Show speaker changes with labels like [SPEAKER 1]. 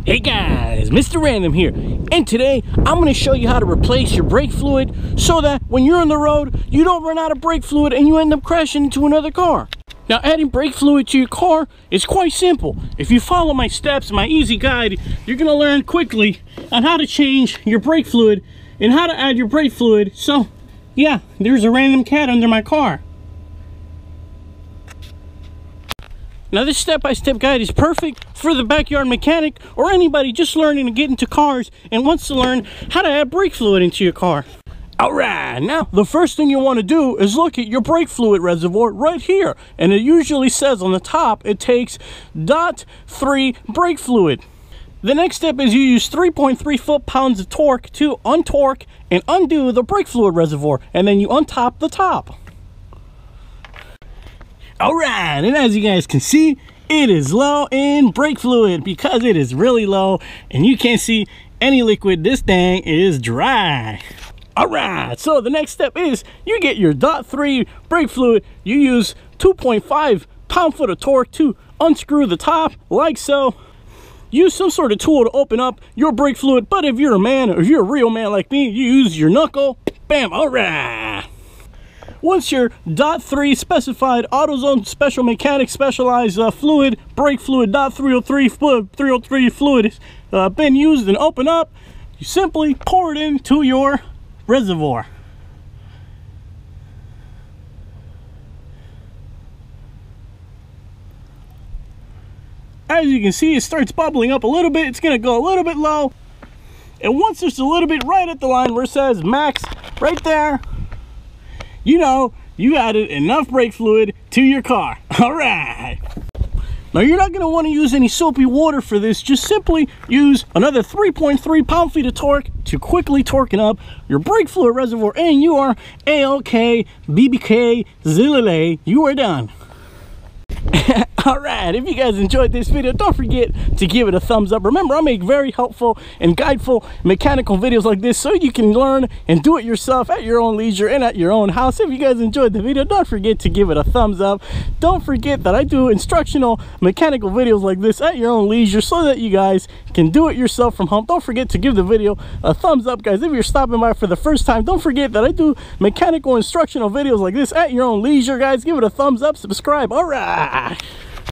[SPEAKER 1] Hey guys, Mr. Random here, and today I'm going to show you how to replace your brake fluid so that when you're on the road, you don't run out of brake fluid and you end up crashing into another car. Now, adding brake fluid to your car is quite simple. If you follow my steps, my easy guide, you're going to learn quickly on how to change your brake fluid and how to add your brake fluid. So, yeah, there's a random cat under my car. Now, this step-by-step guide is perfect for the backyard mechanic or anybody just learning to get into cars and wants to learn how to add brake fluid into your car. Alright, now the first thing you want to do is look at your brake fluid reservoir right here. And it usually says on the top it takes 0.3 brake fluid. The next step is you use 3.3 foot-pounds of torque to untorque and undo the brake fluid reservoir. And then you untop the top. Alright, and as you guys can see, it is low in brake fluid because it is really low and you can't see any liquid. This thing is dry. Alright, so the next step is you get your 0.3 brake fluid. You use 2.5 pound-foot of torque to unscrew the top like so. Use some sort of tool to open up your brake fluid, but if you're a man or if you're a real man like me, you use your knuckle. Bam, alright. Once your 0.3 specified AutoZone Special Mechanic Specialized Fluid, brake fluid 0.303 fluid has been used and open up, you simply pour it into your reservoir. As you can see, it starts bubbling up a little bit. It's going to go a little bit low. And once it's a little bit right at the line where it says max, right there, you know you added enough brake fluid to your car. All right. Now, you're not going to want to use any soapy water for this. Just simply use another 3.3 pound-feet of torque to quickly torquing up your brake fluid reservoir, and you are A-OK, BBK, Zilile, you are done. Alright, if you guys enjoyed this video, don't forget to give it a thumbs up. Remember, I make very helpful and guideful mechanical videos like this so you can learn and do it yourself at your own leisure and at your own house. If you guys enjoyed the video, don't forget to give it a thumbs up. Don't forget that I do instructional mechanical videos like this at your own leisure so that you guys can do it yourself from home. Don't forget to give the video a thumbs up, guys. If you're stopping by for the first time, don't forget that I do mechanical instructional videos like this at your own leisure, guys. Give it a thumbs up, subscribe. Alright.